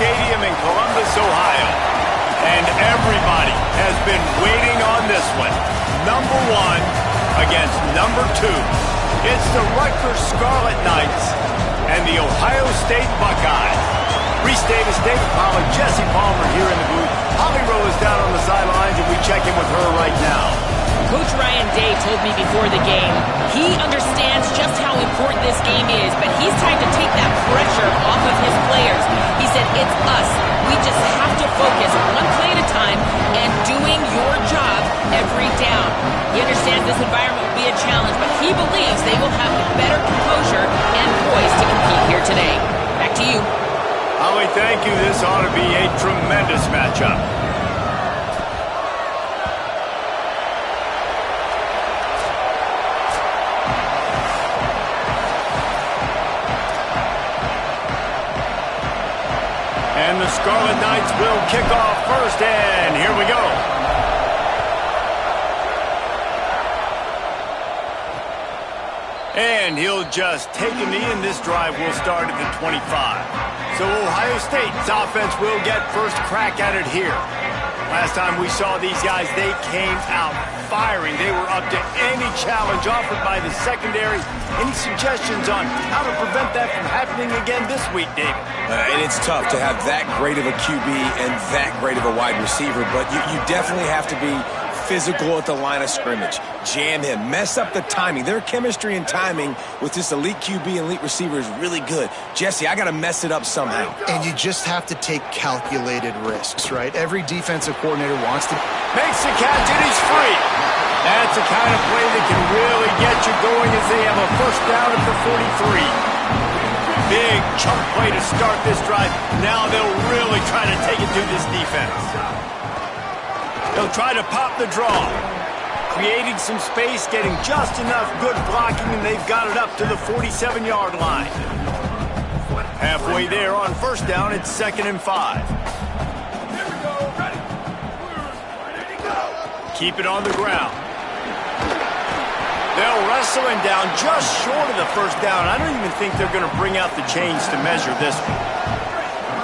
Stadium in Columbus, Ohio. And everybody has been waiting on this one. Number 1 against number 2. It's the Rutgers Scarlet Knights and the Ohio State Buckeyes. Reese Davis, David Pollard, Jesse Palmer here in the booth. Holly Rowe is down on the sidelines, and we check in with her right now. Coach Ryan Day told me before the game, he understands just how important this game is, but he's trying to take that pressure off of his players. He said, it's us. We just have to focus one play at a time and doing your job every down. He understands this environment will be a challenge, but he believes they will have better composure and poise to compete here today. Back to you. Holly, thank you. This ought to be a tremendous matchup. And the Scarlet Knights will kick off first, and here we go. And he'll just take a knee, and this drive will start at the 25. So Ohio State's offense will get first crack at it here. Last time we saw these guys, they came out firing. They were up to any challenge offered by the secondary. Any suggestions on how to prevent that from happening again this week, David? And it's tough to have that great of a QB and that great of a wide receiver, but you definitely have to be physical at the line of scrimmage. Jam him. Mess up the timing. Their chemistry and timing with this elite QB and elite receiver is really good. Jesse, I got to mess it up somehow. And you just have to take calculated risks, right? Every defensive coordinator wants to... Makes the catch, and he's free. That's the kind of play that can really get you going as they have a first down at the 43. Big chunk play to start this drive. Now they'll really try to take it to this defense. They'll try to pop the draw. Creating some space, getting just enough good blocking, and they've got it up to the 47-yard line. Halfway there on first down, it's 2nd and 5. Keep it on the ground. They'll wrestle him down just short of the first down. I don't even think they're going to bring out the chains to measure this one.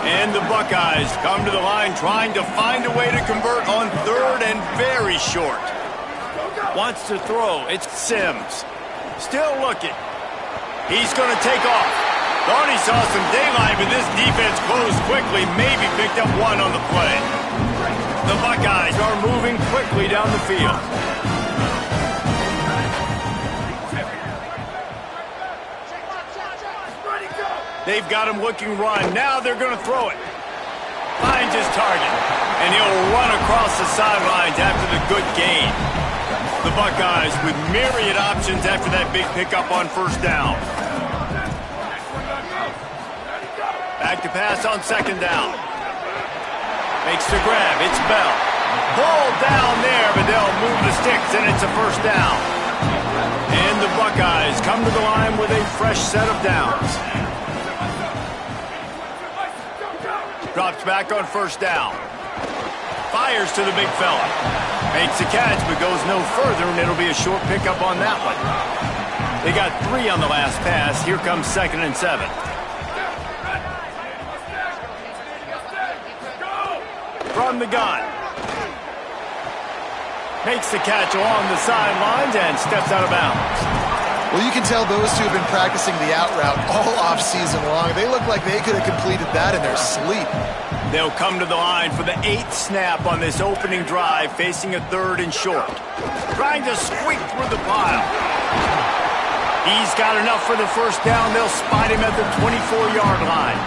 And the Buckeyes come to the line trying to find a way to convert on 3rd and very short. Wants to throw. It's Sims. Still looking. He's going to take off. Thought he saw some daylight, but this defense closed quickly. Maybe picked up one on the play. The Buckeyes are moving quickly down the field. They've got him looking run. Now they're going to throw it. Finds his target. And he'll run across the sidelines after the good gain. The Buckeyes with myriad options after that big pickup on first down. Back to pass on 2nd down. Makes the grab. It's Bell. Pulled down there, but they'll move the sticks, and it's a first down. And the Buckeyes come to the line with a fresh set of downs. Drops back on first down. Fires to the big fella. Makes the catch, but goes no further, and it'll be a short pickup on that one. They got 3 on the last pass. Here comes 2nd and 7. From the gun. Makes the catch along the sidelines and steps out of bounds. Well, you can tell those two have been practicing the out route all off-season long. They look like they could have completed that in their sleep. They'll come to the line for the 8th snap on this opening drive, facing a 3rd and short. Trying to squeak through the pile. He's got enough for the first down. They'll spot him at the 24-yard line.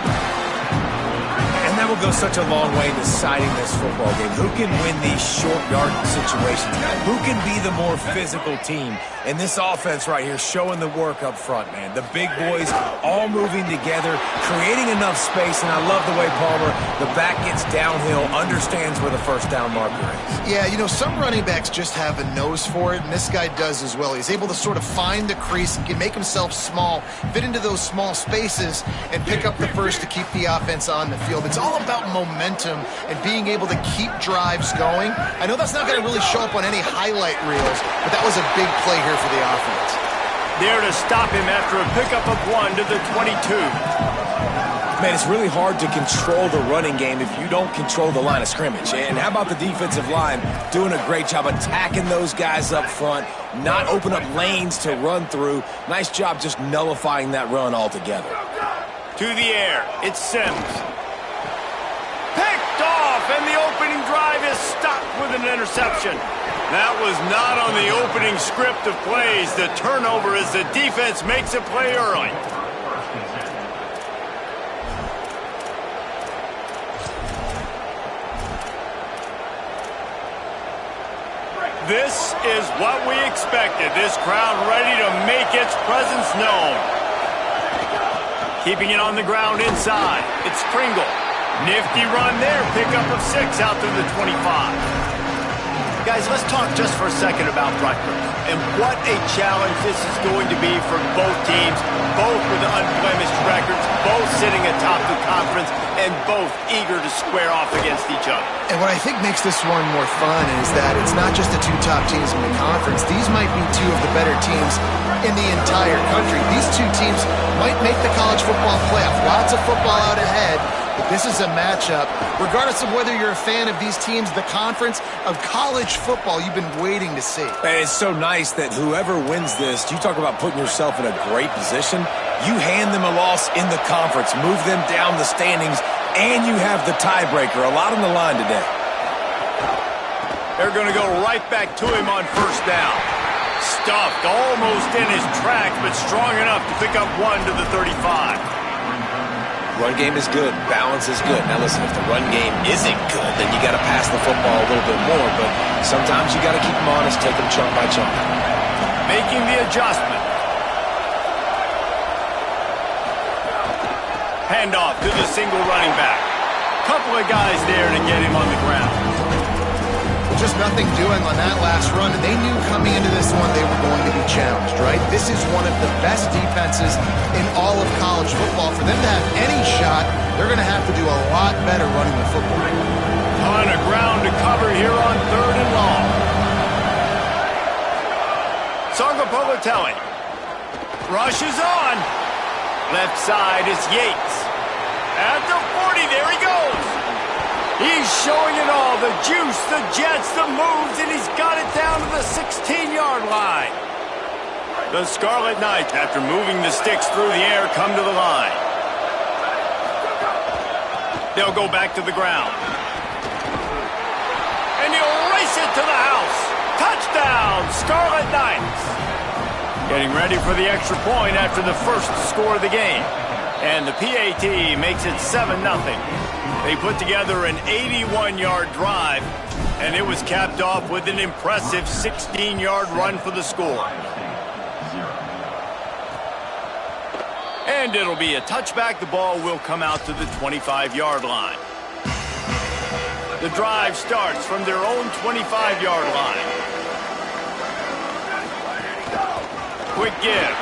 And that will go such a long way in deciding this football game. Who can win these short yard situations? Who can be the more physical team? And this offense right here showing the work up front, man. The big boys all moving together, creating enough space, and I love the way Palmer, the back gets downhill, understands where the first down marker is. Yeah, you know, some running backs just have a nose for it, and this guy does as well. He's able to sort of find the crease and can make himself small, fit into those small spaces, and pick up the first to keep the offense on the field. It's all about momentum and being able to keep drives going. I know that's not going to really show up on any highlight reels, but that was a big play here for the offense. There to stop him after a pickup of 1 to the 22. Man, it's really hard to control the running game if you don't control the line of scrimmage. And how about the defensive line doing a great job attacking those guys up front, not open up lanes to run through. Nice job just nullifying that run altogether. To the air, it's Sims. Picked off, and the opening drive is stopped with an interception. That was not on the opening script of plays. The turnover as the defense makes a play early. This is what we expected. This crowd ready to make its presence known. Keeping it on the ground inside. It's Pringle. Nifty run there. Pickup of 6 out to the 25. Guys, let's talk just for a second about Rutgers. And what a challenge this is going to be for both teams. Both with unblemished records. Both sitting atop the conference. And both eager to square off against each other. And what I think makes this one more fun is that it's not just the two top teams in the conference. These might be two of the better teams in the entire country. These two teams might make the college football playoff. Lots of football out ahead, but this is a matchup. Regardless of whether you're a fan of these teams, the conference of college football you've been waiting to see. And it's so nice that whoever wins this, you talk about putting yourself in a great position. You hand them a loss in the conference, move them down the standings, and you have the tiebreaker. A lot on the line today. They're going to go right back to him on first down. Stuffed almost in his tracks, but strong enough to pick up 1 to the 35. Run game is good. Balance is good. Now listen, if the run game isn't good, then you got to pass the football a little bit more. But sometimes you got to keep them honest, take them chunk by chunk. Making the adjustment. Handoff to the single running back. Couple of guys there to get him on the ground. Just nothing doing on that last run, and they knew coming into this one they were going to be challenged, right? This is one of the best defenses in all of college football. For them to have any shot, they're going to have to do a lot better running the football. On a ground to cover here on 3rd and long. Songapolatelli. Rush is on. Left side is Yates. At the 40, there he goes. He's showing it all, the juice, the jets, the moves, and he's got it down to the 16-yard line. The Scarlet Knights, after moving the sticks through the air, come to the line. They'll go back to the ground. And he'll race it to the house. Touchdown, Scarlet Knights. Getting ready for the extra point after the first score of the game. And the PAT makes it 7-0. They put together an 81-yard drive, and it was capped off with an impressive 16-yard run for the score. And it'll be a touchback. The ball will come out to the 25-yard line. The drive starts from their own 25-yard line. Quick give.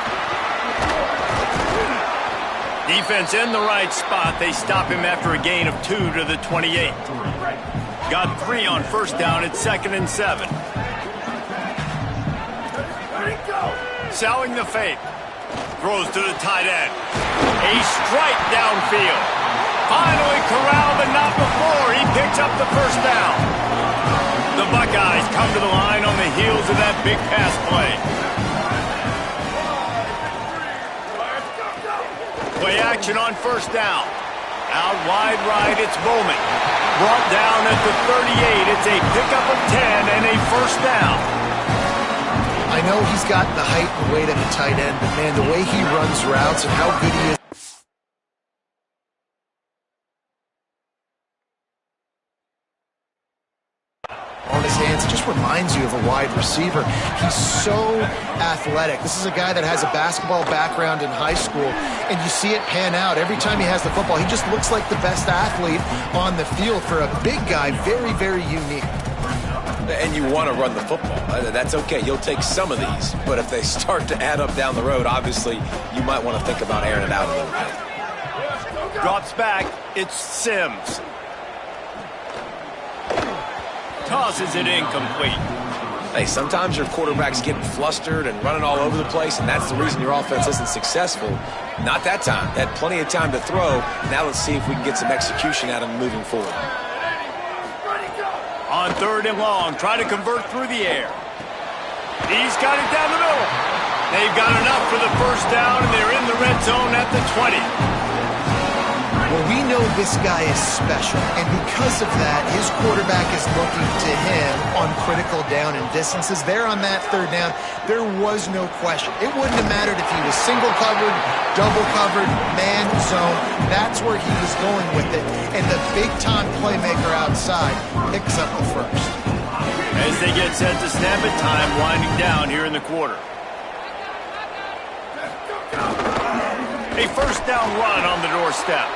Defense in the right spot. They stop him after a gain of 2 to the 28. Got 3 on first down at 2nd and 7. Selling the fake. Throws to the tight end. A strike downfield. Finally corralled, but not before. He picks up the first down. The Buckeyes come to the line on the heels of that big pass play. Play action on first down. Out wide right, it's Bowman. Brought down at the 38. It's a pickup of 10 and a first down. I know he's got the height and weight of a tight end, but man, the way he runs routes and how good he is on his hands, it just reminds you of a wide receiver. He's so athletic. This is a guy that has a basketball background in high school, and you see it pan out. Every time he has the football, he just looks like the best athlete on the field. For a big guy, very, very unique. And you want to run the football. That's okay. You'll take some of these. But if they start to add up down the road, obviously, you might want to think about airing it out a little bit. Drops back. It's Sims. Tosses it incomplete. Hey, sometimes your quarterback's getting flustered and running all over the place, and that's the reason your offense isn't successful. Not that time. They had plenty of time to throw. Now let's see if we can get some execution out of him moving forward. On 3rd and long, try to convert through the air. He's got it down the middle. They've got enough for the first down, and they're in the red zone at the 20. Well, we know this guy is special, and because of that, his quarterback is looking to him on critical down and distances. There on that 3rd down, there was no question. It wouldn't have mattered if he was single covered, double covered, man zone. That's where he was going with it, and the big-time playmaker outside picks up the first. As they get set to snap it, time winding down here in the quarter. A first down run on the doorstep.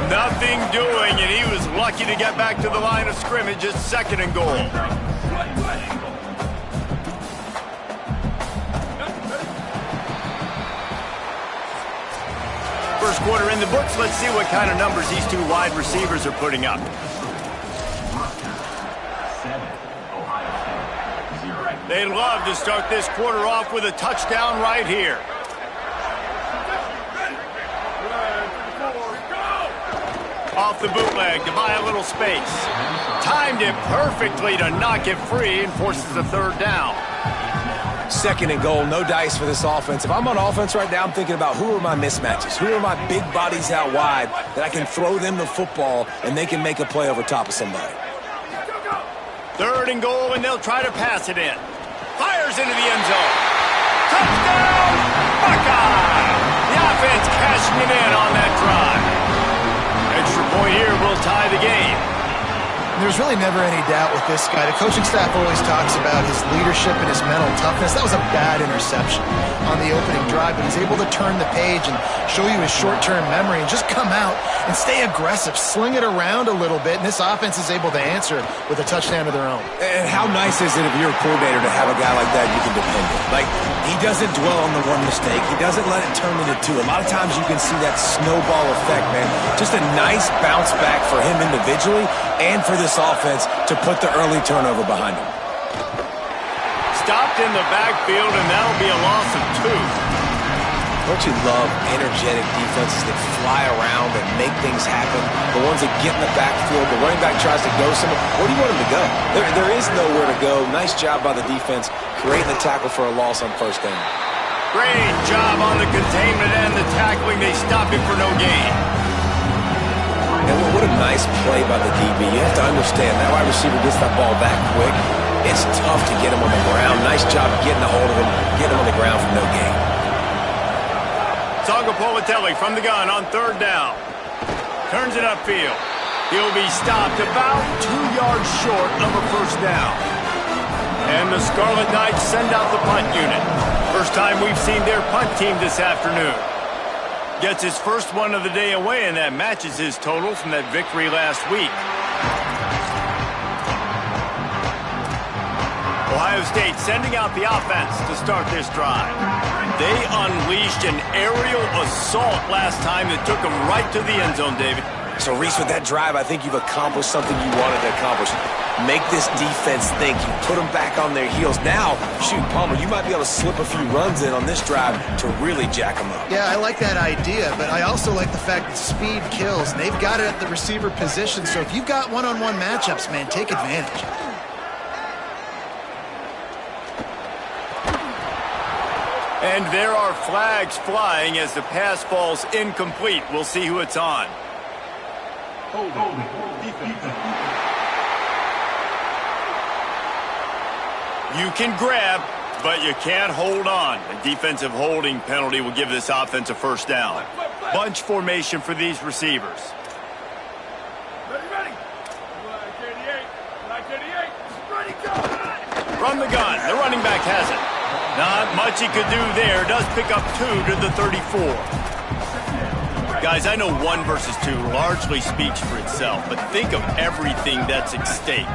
Nothing doing, and he was lucky to get back to the line of scrimmage at 2nd and goal. First quarter in the books. Let's see what kind of numbers these two wide receivers are putting up. They'd love to start this quarter off with a touchdown right here. Off the bootleg to buy a little space. Timed it perfectly to knock it free and forces a 3rd down. 2nd and goal, no dice for this offense. If I'm on offense right now, I'm thinking about who are my mismatches? Who are my big bodies out wide that I can throw them the football and they can make a play over top of somebody? 3rd and goal, and they'll try to pass it in. Fires into the end zone. Touchdown, Buckeye! The offense cashing it in on that drive. Extra point here will tie the game. There's really never any doubt with this guy. The coaching staff always talks about his leadership and his mental toughness. That was a bad interception on the opening drive, but he's able to turn the page and show you his short-term memory and just come out and stay aggressive, sling it around a little bit, and this offense is able to answer with a touchdown of their own. And how nice is it if you're a coordinator to have a guy like that you can depend on? Like, he doesn't dwell on the one mistake. He doesn't let it turn into two. A lot of times you can see that snowball effect, man. Just a nice bounce back for him individually and for this offense to put the early turnover behind him. Stopped in the backfield, and that'll be a loss of 2. Don't you love energetic defenses that fly around and make things happen? The ones that get in the backfield, the running back tries to go somewhere. Where do you want him to go? There is nowhere to go. Nice job by the defense creating the tackle for a loss on 1st down. Great job on the containment and the tackling. They stop him for no gain. And what a nice play by the DB. You have to understand, that wide receiver gets that ball that quick. It's tough to get him on the ground. Nice job getting a hold of him, getting him on the ground for no gain. Tagovailoa from the gun on 3rd down. Turns it upfield. He'll be stopped about 2 yards short of a 1st down. And the Scarlet Knights send out the punt unit. First time we've seen their punt team this afternoon. Gets his first one of the day away, and that matches his total from that victory last week. Ohio State sending out the offense to start this drive. They unleashed an aerial assault last time that took them right to the end zone, David. So, Reese, with that drive, I think you've accomplished something you wanted to accomplish. Make this defense think. You put them back on their heels. Now, shoot, Palmer, you might be able to slip a few runs in on this drive to really jack them up. Yeah, I like that idea, but I also like the fact that speed kills. They've got it at the receiver position, so if you've got one-on-one matchups, man, take advantage. And there are flags flying as the pass falls incomplete. We'll see who it's on. You can grab, but you can't hold on. A defensive holding penalty will give this offense a 1st down. Bunch formation for these receivers. From the gun, the running back has it. Not much he could do there. Does pick up 2 to the 34. Guys, I know 1 versus 2 largely speaks for itself, but think of everything that's at stake.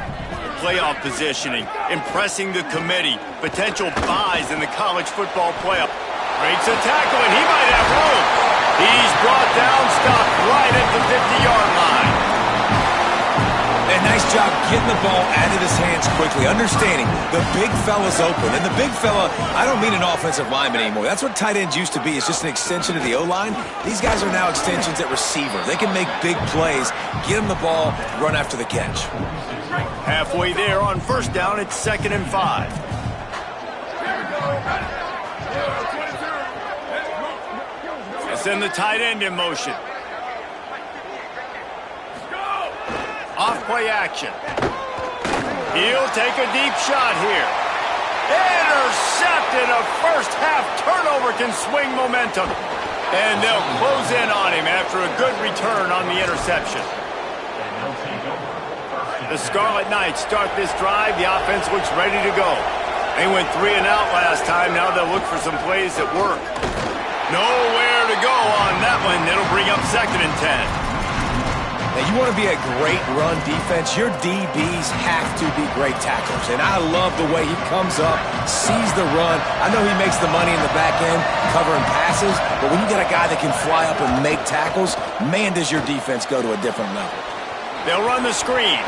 Playoff positioning, impressing the committee, potential buys in the college football playoff. Breaks a tackle, and he might have room. He's brought down, stopped right at the 50-yard line. And Yeah, nice job getting the ball out of his hands quickly, understanding the big fella's open. And the big fella, I don't mean an offensive lineman anymore. That's what tight ends used to be. It's just an extension of the O-line. These guys are now extensions at receiver. They can make big plays, get him the ball, run after the catch. Halfway there on first down, it's 2nd and 5. Send the tight end in motion. Off play action. He'll take a deep shot here. Intercepted. A first half turnover can swing momentum. And they'll close in on him after a good return on the interception. The Scarlet Knights start this drive. The offense looks ready to go. They went 3 and out last time. Now they'll look for some plays that work. Nowhere to go on that one. It'll bring up 2nd and 10. Now, you want to be a great run defense, your DBs have to be great tacklers. And I love the way he comes up, sees the run. I know he makes the money in the back end covering passes, but when you get a guy that can fly up and make tackles, man, does your defense go to a different level. They'll run the screen.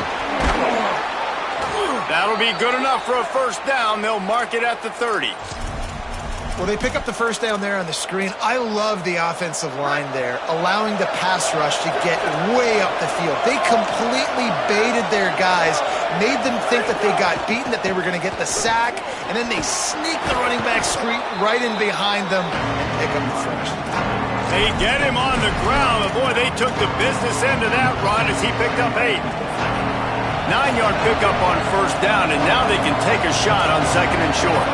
That'll be good enough for a first down. They'll mark it at the 30. Well, they pick up the first down there on the screen. I love the offensive line there, allowing the pass rush to get way up the field. They completely baited their guys, made them think that they got beaten, that they were going to get the sack, and then they sneak the running back screen right in behind them and pick up the first. They get him on the ground, but boy, they took the business end of that run as he picked up 8. 9-yard pickup on first down, and now they can take a shot on 2nd and short.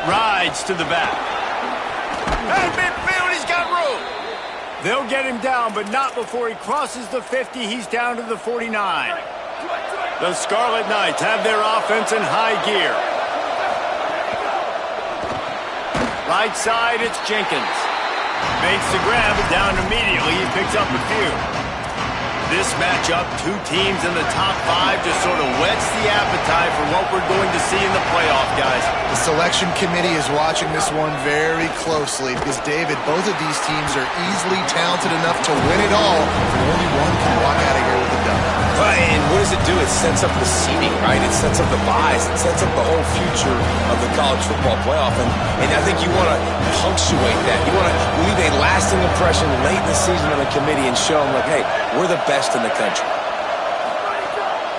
Rides to the back. Hey, midfield, he's got room. They'll get him down, but not before he crosses the 50. He's down to the 49. The Scarlet Knights have their offense in high gear. Right side, it's Jenkins. Makes the grab, but down immediately. He picks up a few. This matchup, 2 teams in the top 5, just sort of whets the appetite for what we're going to see in the playoff, guys. The selection committee is watching this one very closely because, David, both of these teams are easily talented enough to win it all, but only one can walk out of here with a dub. And what does it do? It sets up the seeding, right? It sets up the buys. It sets up the whole future of the college football playoff. And I think you want to punctuate that. You want to leave a lasting impression late in the season on the committee and show them, like, hey, we're the best in the country.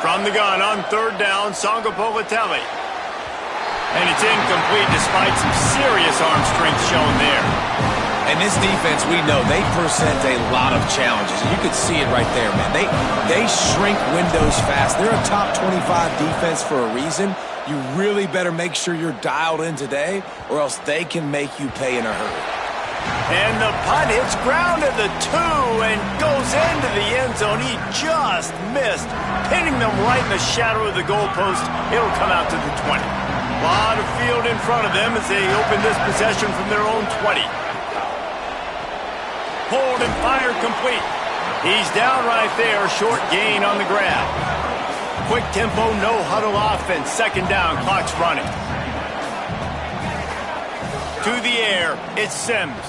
From the gun on 3rd down, Sangapolitelli. And it's incomplete despite some serious arm strength shown there. And this defense, we know, they present a lot of challenges. And you can see it right there, man. They shrink windows fast. They're a top 25 defense for a reason. You really better make sure you're dialed in today, or else they can make you pay in a hurry. And the punt hits ground at the 2 and goes into the end zone. He just missed, hitting them right in the shadow of the goalpost. It'll come out to the 20. A lot of field in front of them as they open this possession from their own 20. Hold and fire complete. He's down right there, short gain on the grab. Quick tempo, no huddle offense. 2nd down, clock's running. To the air, it's Sims.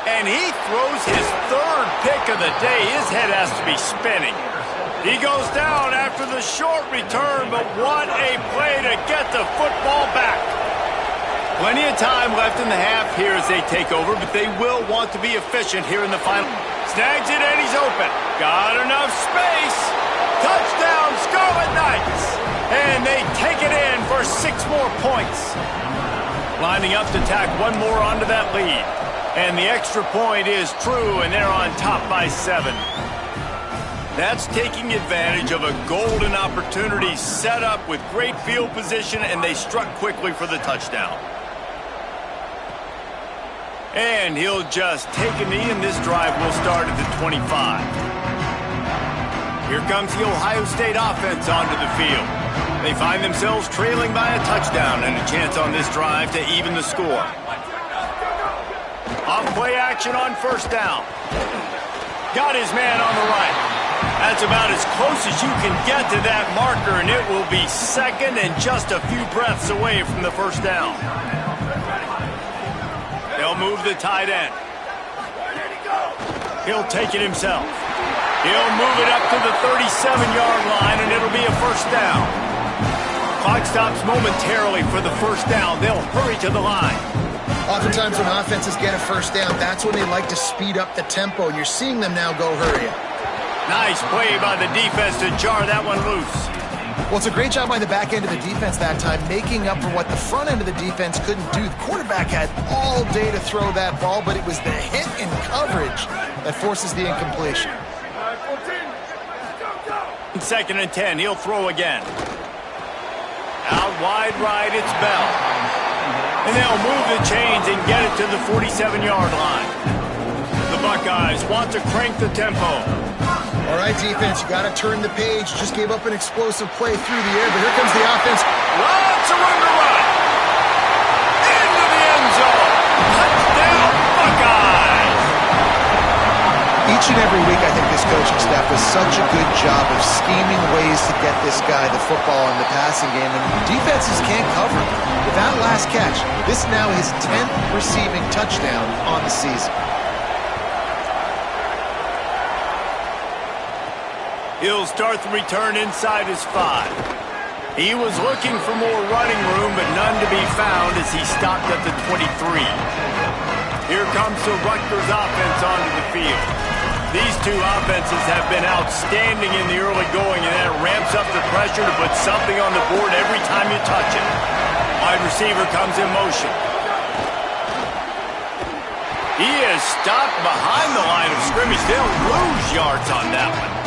And he throws his 3rd pick of the day. His head has to be spinning. He goes down after the short return, but what a play to get the football back. Plenty of time left in the half here as they take over, but they will want to be efficient here in the final. Snags it and he's open. Got enough space. Touchdown, Scarlet Knights. And they take it in for 6 more points. Lining up to tack one more onto that lead. And the extra point is true, and they're on top by 7. That's taking advantage of a golden opportunity set up with great field position, and they struck quickly for the touchdown. And he'll just take a knee, and this drive will start at the 25. Here comes the Ohio State offense onto the field. They find themselves trailing by a touchdown and a chance on this drive to even the score. Off play action on first down. Got his man on the right. That's It's about as close as you can get to that marker, and it will be second and just a few breaths away from the first down. They'll move the tight end. He'll take it himself. He'll move it up to the 37-yard line, and it'll be a first down. Clock stops momentarily for the first down. They'll hurry to the line. Oftentimes when offenses get a first down, that's when they like to speed up the tempo, and you're seeing them now go hurry up. Nice play by the defense to jar that one loose. Well, it's a great job by the back end of the defense that time, making up for what the front end of the defense couldn't do. The quarterback had all day to throw that ball, but it was the hit in coverage that forces the incompletion. Second and 10, he'll throw again. Out wide right, it's Bell. And they'll move the chains and get it to the 47-yard line. The Buckeyes want to crank the tempo. All right, defense, you got to turn the page. Just gave up an explosive play through the air, but here comes the offense. Lots of room to run. Into the end zone. Touchdown, Buckeyes. Each and every week, I think this coaching staff does such a good job of scheming ways to get this guy the football in the passing game, and defenses can't cover him. With that last catch, this now his 10th receiving touchdown on the season. He'll start the return inside his 5. He was looking for more running room, but none to be found as he stopped at the 23. Here comes the Rutgers offense onto the field. These two offenses have been outstanding in the early going, and that ramps up the pressure to put something on the board every time you touch it. Wide receiver comes in motion. He is stopped behind the line of scrimmage. They'll lose yards on that one.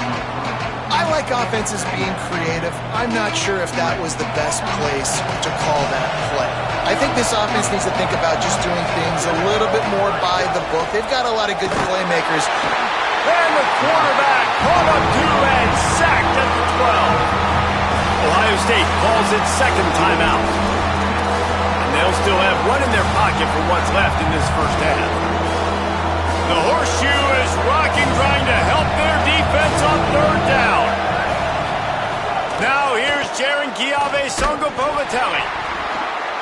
I like offenses being creative. I'm not sure if that was the best place to call that play. I think this offense needs to think about just doing things a little bit more by the book. They've got a lot of good playmakers. And the quarterback caught up to and sacked at the 12. Ohio State calls its second timeout. And they'll still have one in their pocket for what's left in this first half. The horseshoe is rocking, trying to help their defense on third down. Now here's Jaron Songopovatelli.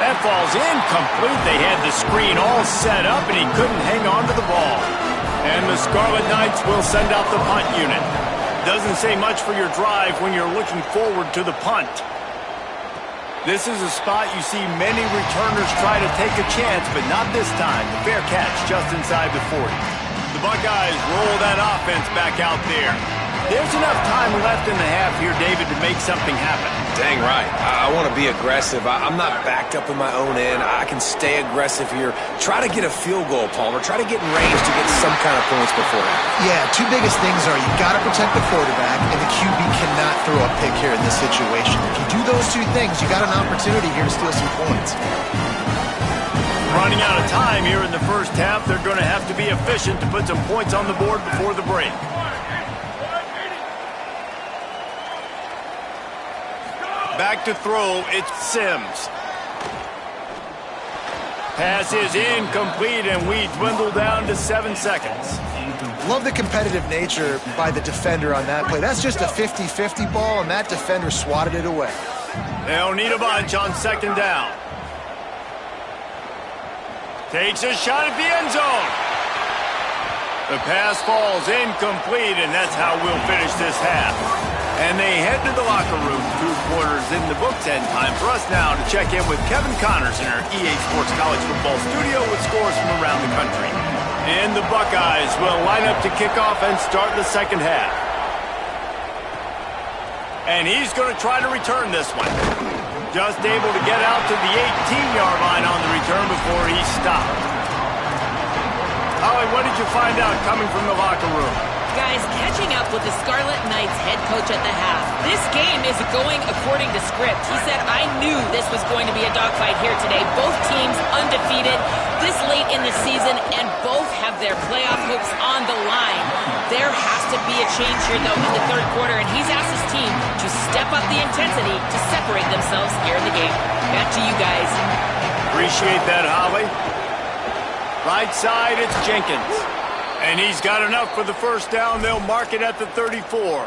That falls incomplete. They had the screen all set up, and he couldn't hang on to the ball. And the Scarlet Knights will send out the punt unit. Doesn't say much for your drive when you're looking forward to the punt. This is a spot you see many returners try to take a chance, but not this time. The fair catch just inside the 40. The Buckeyes roll that offense back out there. There's enough time left in the half here, David, to make something happen. Dang right. I want to be aggressive. I'm not backed up in my own end. I can stay aggressive here. Try to get a field goal, Palmer. Try to get in range to get some kind of points before that. Yeah, two biggest things are you got to protect the quarterback, and the QB cannot throw a pick here in this situation. If you do those two things, you got an opportunity here to steal some points. Running out of time here in the first half. They're going to have to be efficient to put some points on the board before the break. Back to throw, it's Sims. Pass is incomplete, and we dwindle down to 7 seconds. Love the competitive nature by the defender on that play. That's just a 50-50 ball, and that defender swatted it away. They'll need a bunch on second down. Takes a shot at the end zone. The pass falls incomplete, and that's how we'll finish this half. And they head to the locker room. 2 quarters in the books, and time for us now to check in with Kevin Connors in our EA Sports College Football studio with scores from around the country. And the Buckeyes will line up to kick off and start the second half. And he's going to try to return this one. Just able to get out to the 18-yard line on the return before he stopped. Holly, what did you find out coming from the locker room? Guys, catching up with the Scarlet Knights head coach at the half. This game is going according to script. He said, I knew this was going to be a dogfight here today. Both teams undefeated this late in the season, and both have their playoff hopes on the line. There has to be a change here, though, in the third quarter, and he's asked his team to step up the intensity to separate themselves here in the game. Back to you guys. Appreciate that, Holly. Right side, it's Jenkins. And he's got enough for the first down. They'll mark it at the 34.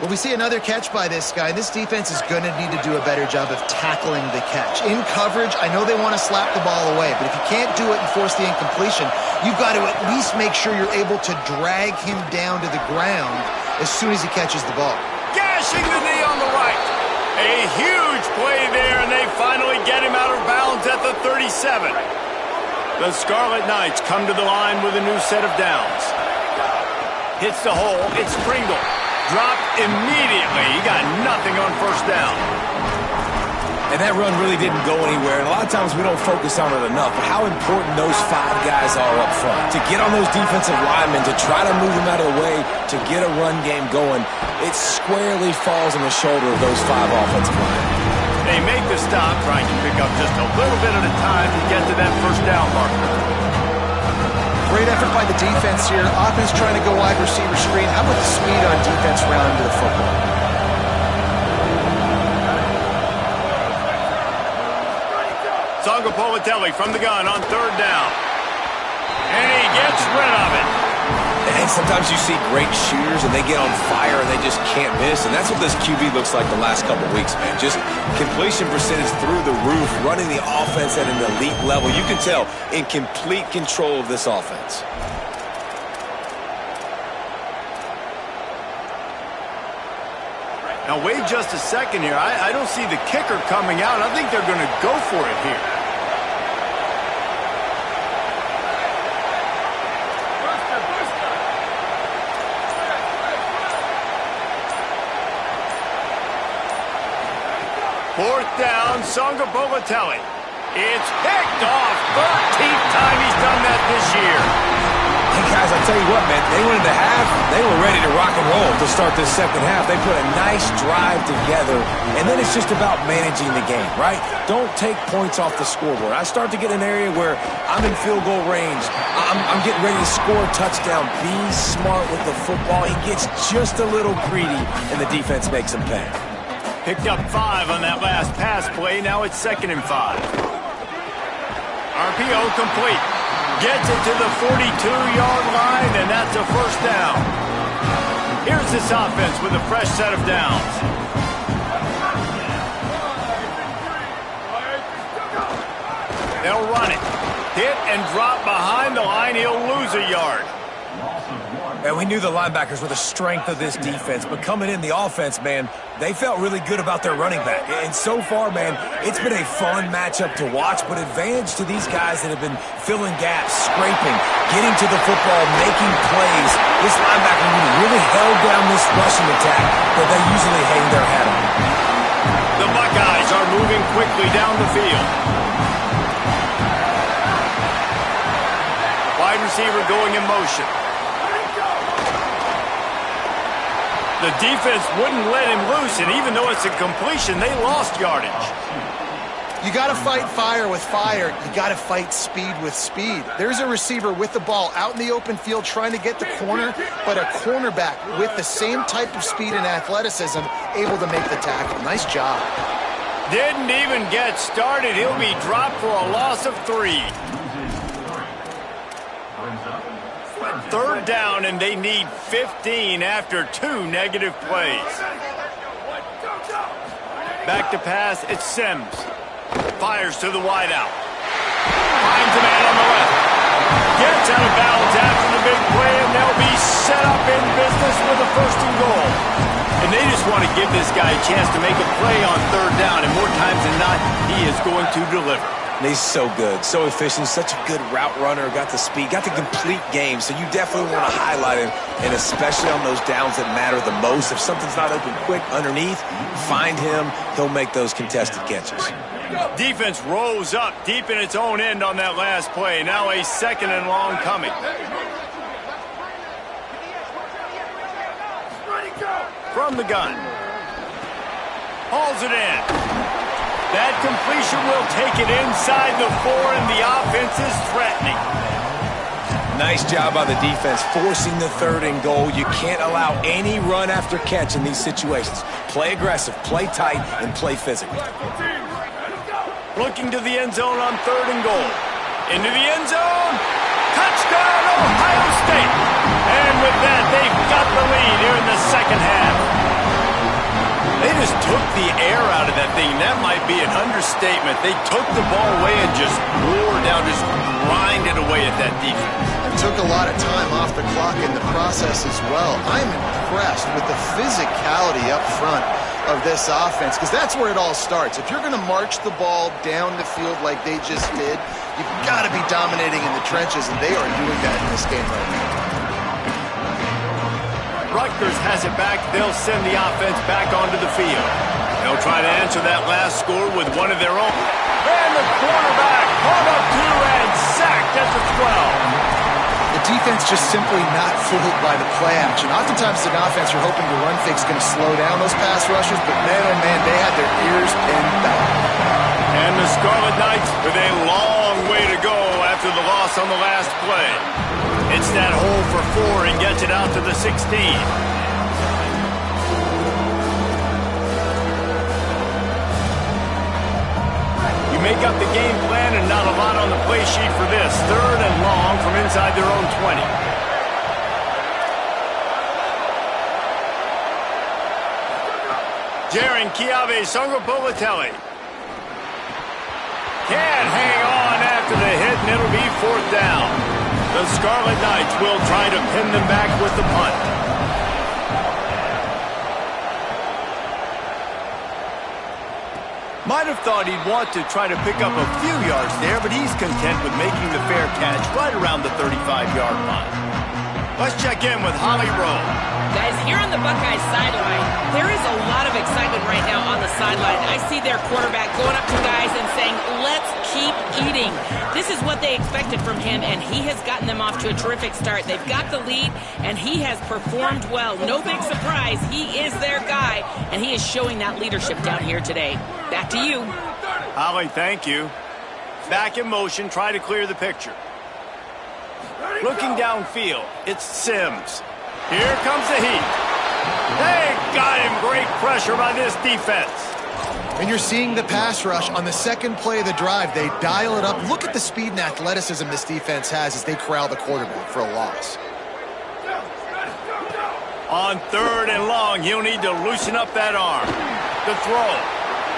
Well, we see another catch by this guy. This defense is going to need to do a better job of tackling the catch. In coverage, I know they want to slap the ball away, but if you can't do it and force the incompletion, you've got to at least make sure you're able to drag him down to the ground as soon as he catches the ball. Gashing the knee on the right. A huge play there, and they finally get him out of bounds at the 37. The Scarlet Knights come to the line with a new set of downs. Hits the hole. It's Pringle. Dropped immediately. He got nothing on first down. And that run really didn't go anywhere. And a lot of times we don't focus on it enough. But how important those 5 guys are up front. To get on those defensive linemen, to try to move them out of the way, to get a run game going, it squarely falls on the shoulder of those 5 offensive linemen. They make the stop, trying to pick up just a little bit at a time to get to that first down marker. Great effort by the defense here. Offense trying to go wide receiver screen. How about the speed on defense rounding to the football? Songapolitelli from the gun on third down. And he gets rid of it. And sometimes you see great shooters and they get on fire and they just can't miss. And that's what this QB looks like the last couple weeks, man. Just completion percentage through the roof, running the offense at an elite level. You can tell in complete control of this offense. Now wait just a second here. I don't see the kicker coming out. I think they're going to go for it here. Fourth down, Songapolitelli. It's picked off. 13th time he's done that this year. Hey, guys, I'll tell you what, man. They went into half. They were ready to rock and roll to start this second half. They put a nice drive together, and then it's just about managing the game, right? Don't take points off the scoreboard. I start to get an area where I'm in field goal range. I'm getting ready to score a touchdown. Be smart with the football. He gets just a little greedy, and the defense makes him pay. Picked up 5 on that last pass play. Now it's 2nd and 5. RPO complete. Gets it to the 42-yard line, and that's a first down. Here's this offense with a fresh set of downs. They'll run it. Hit and drop behind the line. He'll lose a yard. And we knew the linebackers were the strength of this defense, but coming in the offense, man, they felt really good about their running back. And so far, man, it's been a fun matchup to watch, but advantage to these guys that have been filling gaps, scraping, getting to the football, making plays. This linebacker really held down this rushing attack that they usually hang their hat on. The Buckeyes are moving quickly down the field. Wide receiver going in motion. The defense wouldn't let him loose, and even though it's a completion, they lost yardage. You got to fight fire with fire. You got to fight speed with speed. There's a receiver with the ball out in the open field trying to get the corner, but a cornerback with the same type of speed and athleticism able to make the tackle. Nice job. Didn't even get started. He'll be dropped for a loss of 3. Third down, and they need 15 after 2 negative plays. Back to pass, it's Sims. Fires to the wideout. Finds a man on the left. Gets out of bounds after the big play, and they'll be set up in business with a 1st and goal. And they just want to give this guy a chance to make a play on third down, and more times than not, he is going to deliver. And he's so good, so efficient, such a good route runner, got the speed, got the complete game, so you definitely want to highlight him, and especially on those downs that matter the most. If something's not open quick underneath, find him, he'll make those contested catches. Defense rose up deep in its own end on that last play. Now a 2nd and long coming. From the gun. Hauls it in. That completion will take it inside the 4, and the offense is threatening. Nice job by the defense, forcing the 3rd and goal. You can't allow any run after catch in these situations. Play aggressive, play tight, and play physical. Looking to the end zone on 3rd and goal. Into the end zone. Touchdown, Ohio State. And with that, they've got the lead here in the second half. anything, that might be an understatement. They took the ball away and just wore down, just grinded away at that defense. It took a lot of time off the clock in the process as well. I'm impressed with the physicality up front of this offense, because that's where it all starts. If you're going to march the ball down the field like they just did, you've got to be dominating in the trenches, and they are doing that in this game right now. Rutgers has it back. They'll send the offense back onto the field. They'll try to answer that last score with one of their own. And the quarterback caught up to and sacked at the 12. The defense just simply not fooled by the play action. Oftentimes, an offense you're hoping the run fake's going to slow down those pass rushers, but man, oh man, they had their ears pinned back. And the Scarlet Knights with a long way to go after the loss on the last play. It's that hole for 4 and gets it out to the 16. You make up the game plan and not a lot on the play sheet for this. 3rd and long from inside their own 20. Jaron Chiave Songopolitelli can't hang on after the hit, and it'll be 4th down. The Scarlet Knights will try to pin them back with the punt. Might have thought he'd want to try to pick up a few yards there, but he's content with making the fair catch right around the 35-yard line. Let's check in with Holly Rowe. Guys, here on the Buckeyes sideline, there is a lot of excitement right now on the sideline. I see their quarterback going up to guys and saying, let's keep eating. This is what they expected from him, and he has gotten them off to a terrific start. They've got the lead, and he has performed well. No big surprise. He is their guy, and he is showing that leadership down here today. Back to you. Holly, thank you. Back in motion, try to clear the picture. Looking downfield, it's Sims. Here comes the heat. They got him. Great pressure by this defense. And you're seeing the pass rush on the second play of the drive. They dial it up. Look at the speed and athleticism this defense has as they corral the quarterback for a loss. On 3rd and long, he'll need to loosen up that arm. The throw.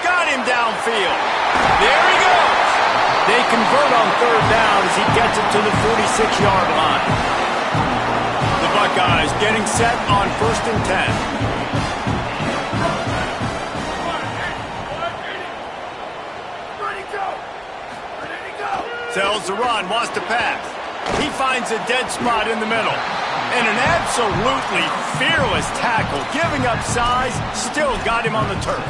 Got him downfield. There he goes. They convert on 3rd down as he gets it to the 46-yard line. The Buckeyes getting set on 1st and 10. Tells the run, wants to pass. He finds a dead spot in the middle. And an absolutely fearless tackle, giving up size, still got him on the turf.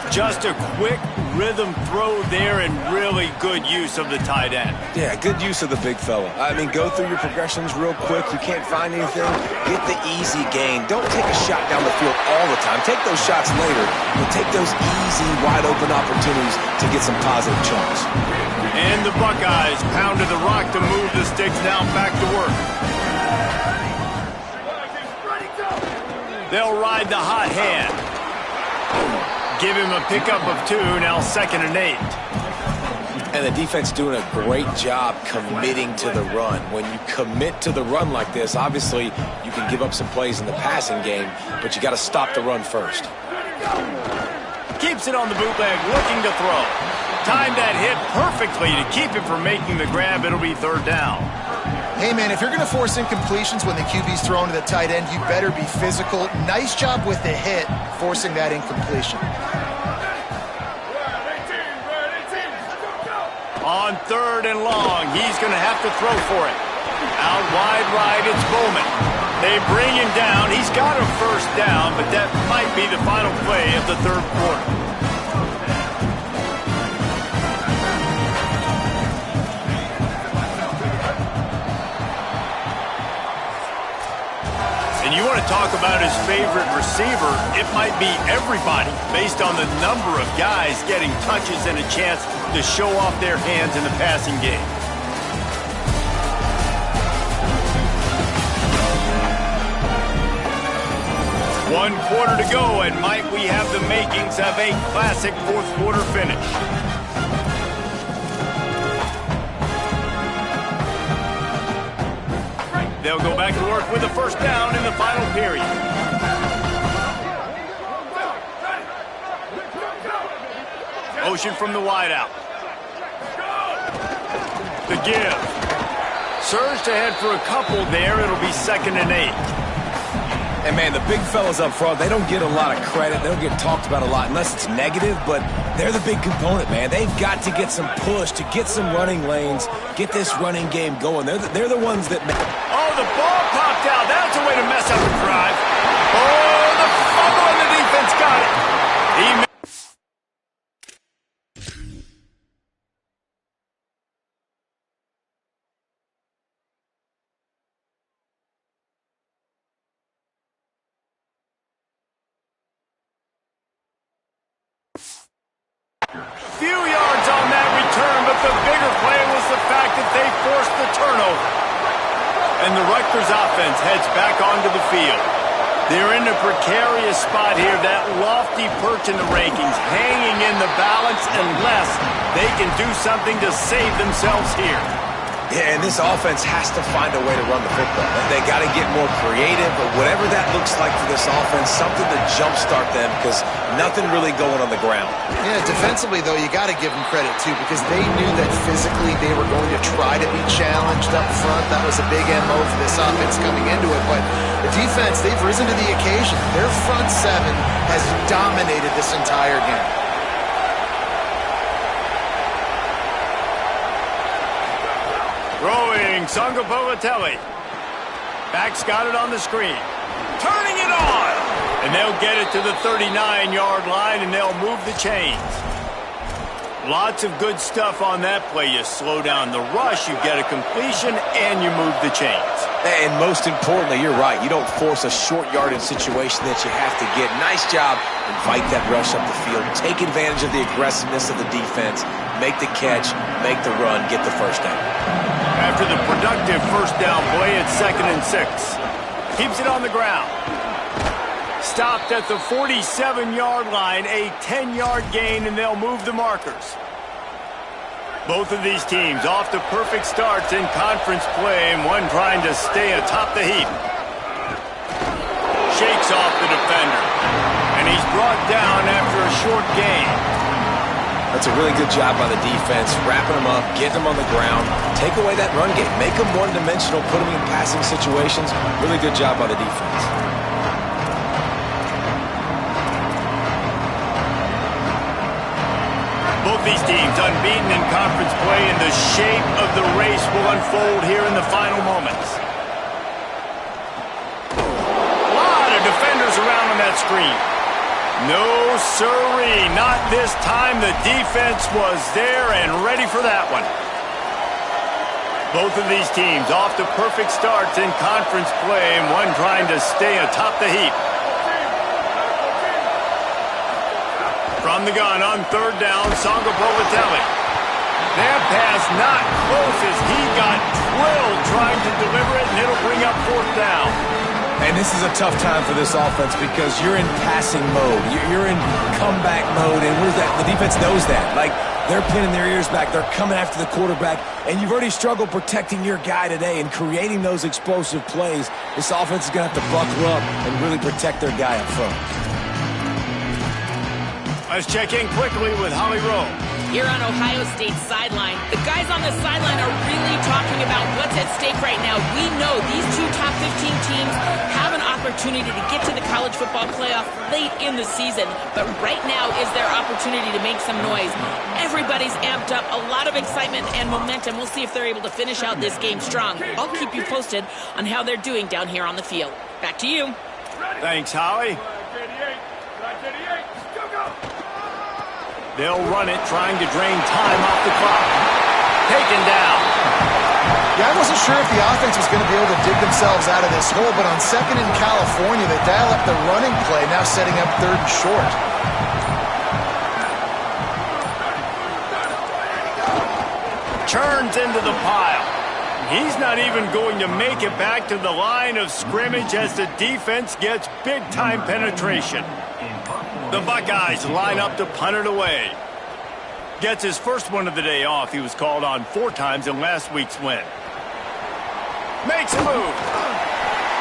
Just a quick rhythm throw there and really good use of the tight end. Yeah, good use of the big fella. I mean, go through your progressions real quick. You can't find anything. Get the easy gain. Don't take a shot down the field all the time. Take those shots later, but take those easy, wide-open opportunities to get some positive chunks. And the Buckeyes pounded the rock to move the sticks now back to work. They'll ride the hot hand. Give him a pickup of 2, now 2nd and 8. And the defense doing a great job committing to the run. When you commit to the run like this, obviously you can give up some plays in the passing game, but you got to stop the run first. Keeps it on the bootleg, looking to throw. Timed that hit perfectly to keep him from making the grab. It'll be 3rd down. Hey, man, if you're going to force incompletions when the QB's thrown to the tight end, you better be physical. Nice job with the hit, forcing that incompletion. On 3rd and long, he's going to have to throw for it. Out wide right, it's Bowman. They bring him down. He's got a 1st down, but that might be the final play of the 3rd quarter. And you want to talk about his favorite receiver, it might be everybody based on the number of guys getting touches and a chance to show off their hands in the passing game. One quarter to go, and might we have the makings of a classic 4th quarter finish. They'll go back to work with a 1st down in the final period. motion from the wideout. The give. Surged ahead for a couple there. It'll be 2nd and 8. And, man, the big fellas up front, they don't get a lot of credit. They don't get talked about a lot unless it's negative, but they're the big component, man. They've got to get some push, to get some running lanes, get this running game going. They're the ones that... Oh, the ball popped out. That's a way to mess up a drive. Oh, the fumble and the defense got it. Few yards on that return, but the bigger play was the fact that they forced the turnover. And the Rutgers offense heads back onto the field. They're in a precarious spot here, that lofty perch in the rankings, hanging in the balance unless they can do something to save themselves here. Yeah, and this offense has to find a way to run the football. They got to get more creative, but whatever that looks like for this offense, something to jumpstart them because nothing really going on the ground. Yeah, defensively, though, you got to give them credit, too, because they knew that physically they were going to try to be challenged up front. That was a big MO for this offense coming into it, but the defense, they've risen to the occasion. Their front seven has dominated this entire game. Throwing, Sangapovatelli. Back's got it on the screen. Turning it on! And they'll get it to the 39-yard line, and they'll move the chains. Lots of good stuff on that play. You slow down the rush, you get a completion, and you move the chains. And most importantly, you're right. You don't force a short yardage situation that you have to get. Nice job. Invite that rush up the field. Take advantage of the aggressiveness of the defense. Make the catch, make the run, get the first down. After the productive first down play, it's 2nd and 6. Keeps it on the ground. Stopped at the 47-yard line, a 10-yard gain, and they'll move the markers. Both of these teams off to perfect starts in conference play, and one trying to stay atop the heap. Shakes off the defender, and he's brought down after a short gain. That's a really good job by the defense, wrapping them up, getting them on the ground. Take away that run game. Make them one-dimensional, put them in passing situations. Really good job by the defense. Both these teams unbeaten in conference play, and the shape of the race will unfold here in the final moments. A lot of defenders around on that screen. No, sirree, not this time. The defense was there and ready for that one. Both of these teams off to perfect starts in conference play, and one trying to stay atop the heap. From the gun on 3rd down, Sangapovatelli. That pass not close as he got drilled trying to deliver it, and it'll bring up 4th down. And this is a tough time for this offense because you're in passing mode. You're in comeback mode, and what is that? The defense knows that. Like, they're pinning their ears back. They're coming after the quarterback, and you've already struggled protecting your guy today and creating those explosive plays. This offense is going to have to buckle up and really protect their guy up front. Let's check in quickly with Holly Rowe. Here on Ohio State's sideline, the guys on the sideline are really talking about what's at stake right now. We know these two top 15 teams have an opportunity to get to the college football playoff late in the season, but right now is their opportunity to make some noise. Everybody's amped up, a lot of excitement and momentum. We'll see if they're able to finish out this game strong. I'll keep you posted on how they're doing down here on the field. Back to you. Thanks, Holly. They'll run it, trying to drain time off the clock. Taken down. Yeah, I wasn't sure if the offense was going to be able to dig themselves out of this hole, but on 2nd in California, they dial up the running play, now setting up 3rd and short. Turns into the pile. He's not even going to make it back to the line of scrimmage as the defense gets big-time penetration. The Buckeyes line up to punt it away. Gets his first one of the day off. He was called on 4 times in last week's win. Makes a move.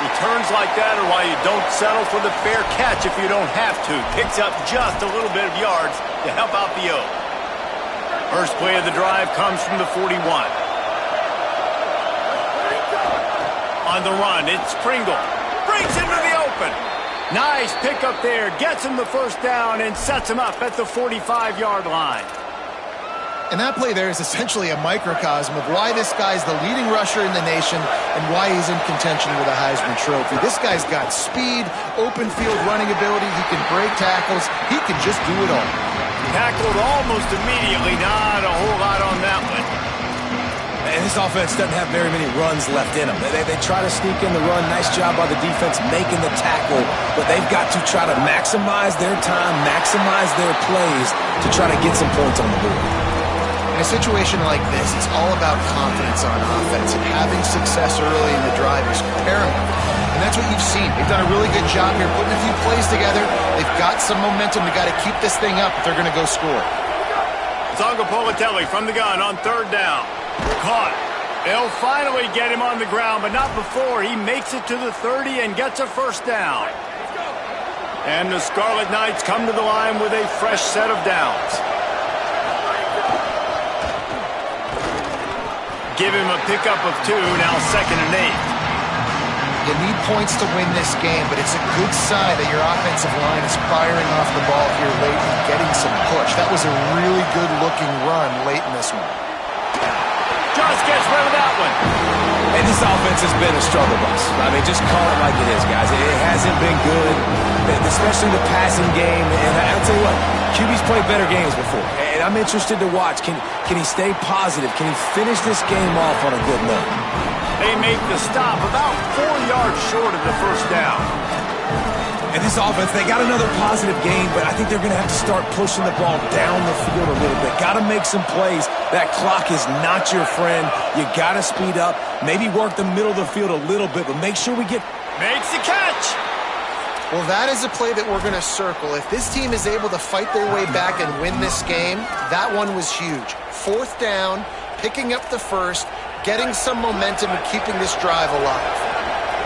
Returns like that are why you don't settle for the fair catch if you don't have to. Picks up just a little bit of yards to help out the O. First play of the drive comes from the 41. On the run, it's Pringle. Breaks into the open. Nice pickup there. Gets him the first down and sets him up at the 45-yard line. And that play there is essentially a microcosm of why this guy's the leading rusher in the nation and why he's in contention with a Heisman Trophy. This guy's got speed, open field running ability. He can break tackles. He can just do it all. Tackled almost immediately. Not a whole lot on that one. And this offense doesn't have very many runs left in them. They try to sneak in the run. Nice job by the defense making the tackle. But they've got to try to maximize their time, maximize their plays to try to get some points on the board. In a situation like this, it's all about confidence on offense, and having success early in the drive is paramount. And that's what you've seen. They've done a really good job here putting a few plays together. They've got some momentum. They've got to keep this thing up if they're going to go score. Zongo Politelli from the gun on third down. Caught. They'll finally get him on the ground, but not before he makes it to the 30 and gets a first down. And the Scarlet Knights come to the line with a fresh set of downs. Give him a pickup of 2, now 2nd and 8. You need points to win this game, but it's a good sign that your offensive line is firing off the ball here late and getting some push. That was a really good-looking run late in this one. Just gets rid of that one. And this offense has been a struggle bus. I mean, just call it like it is, guys. It hasn't been good, especially the passing game. And I'll tell you what, QB's played better games before. And I'm interested to watch. Can he stay positive? Can he finish this game off on a good note? They make the stop about 4 yards short of the first down. And this offense, they got another positive game, but I think they're going to have to start pushing the ball down the field a little bit. Got to make some plays. That clock is not your friend. You got to speed up. Maybe work the middle of the field a little bit, but make sure we get... Makes the catch. Well, that is a play that we're going to circle. If this team is able to fight their way back and win this game, that one was huge. 4th down, picking up the first, getting some momentum and keeping this drive alive.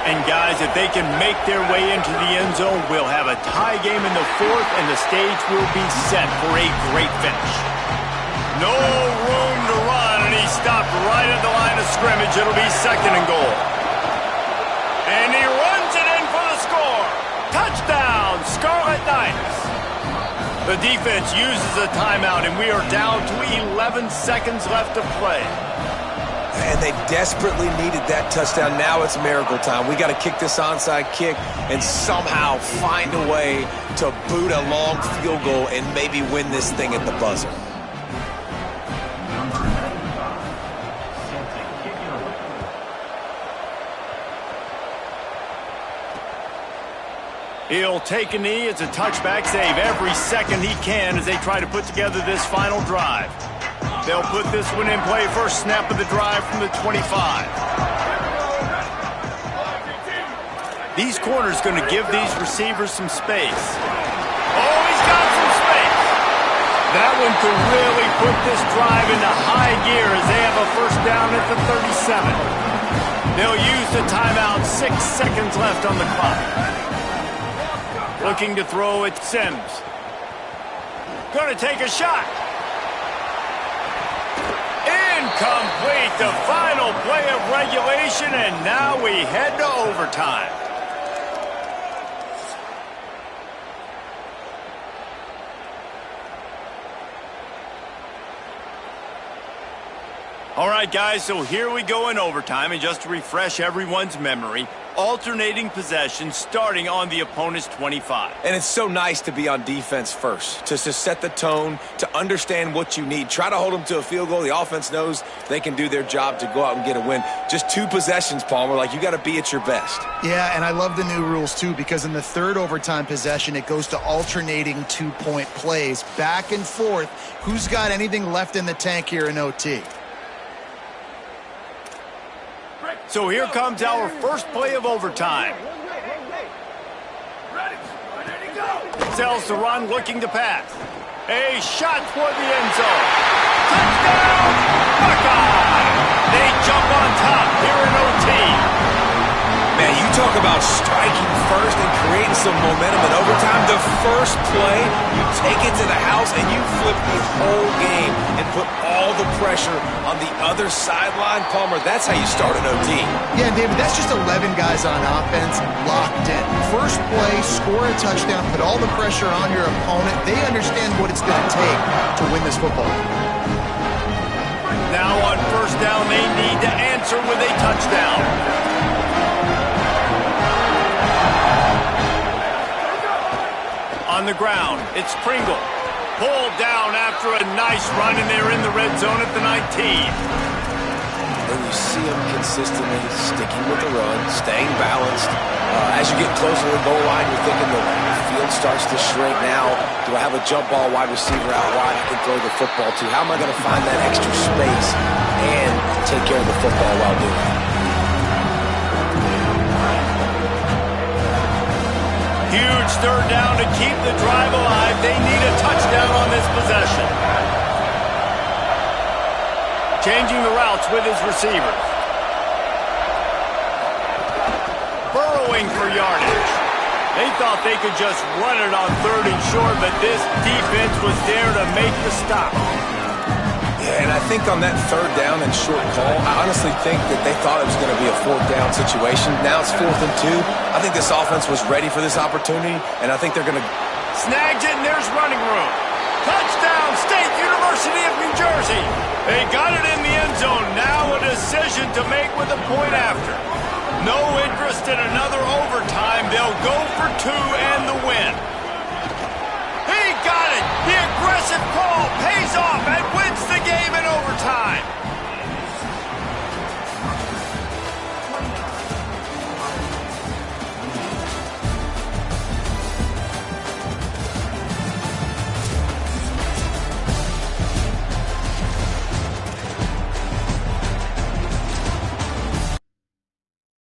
And guys, if they can make their way into the end zone, we'll have a tie game in the 4th, and the stage will be set for a great finish. No room to run, and he stopped right at the line of scrimmage. It'll be 2nd and goal. And he runs it in for the score. Touchdown, Scarlet Knights. The defense uses a timeout, and we are down to 11 seconds left to play. And they desperately needed that touchdown. Now it's miracle time. We got to kick this onside kick and somehow find a way to boot a long field goal and maybe win this thing at the buzzer. He'll take a knee. It's a touchback save every second he can as they try to put together this final drive. They'll put this one in play. First snap of the drive from the 25. These corners going to give these receivers some space. Oh, he's got some space. That one could really put this drive into high gear as they have a first down at the 37. They'll use the timeout. 6 seconds left on the clock. Looking to throw at Sims. Going to take a shot. Incomplete, the final play of regulation, and now we head to overtime. All right, guys, so here we go in overtime, and just to refresh everyone's memory, alternating possession starting on the opponent's 25. And it's so nice to be on defense first, to set the tone, to understand what you need. Try to hold them to a field goal. The offense knows they can do their job to go out and get a win. Just 2 possessions, Palmer. Like, you got to be at your best. Yeah, and I love the new rules, too, because in the 3rd overtime possession, it goes to alternating 2-point plays. Back and forth. Who's got anything left in the tank here in OT? So here comes our first play of overtime. Sells the run, looking to pass. A shot toward the end zone. Touchdown, Buckeye! They jump on top here in OT. Man, you talk about striking first and creating some momentum in overtime. The first play, you take it to the house and you flip the whole game and put all the pressure on the other sideline. Palmer, that's how you start an OT. Yeah, David, that's just 11 guys on offense locked in. First play, score a touchdown, put all the pressure on your opponent. They understand what it's going to take to win this football. Now on first down, they need to answer with a touchdown. On the ground, it's Pringle. Pulled down after a nice run, and they're in the red zone at the 19. And you see them consistently sticking with the run, staying balanced. As you get closer to the goal line, you're thinking the field starts to shrink now. Do I have a jump ball wide receiver out wide I can throw the football to? How am I going to find that extra space and take care of the football while doing it? Huge third down to keep the drive alive. They need a touchdown on this possession. Changing the routes with his receivers. Burrowing for yardage. They thought they could just run it on third and short, but this defense was there to make the stop. Yeah, and I think on that third down and short call, I honestly think that they thought it was going to be a fourth down situation. Now it's 4th and 2. I think this offense was ready for this opportunity, and I think they're going to... Snagged it, and there's running room. Touchdown, State University of New Jersey. They got it in the end zone. Now a decision to make with a point after. No interest in another overtime. They'll go for 2 and the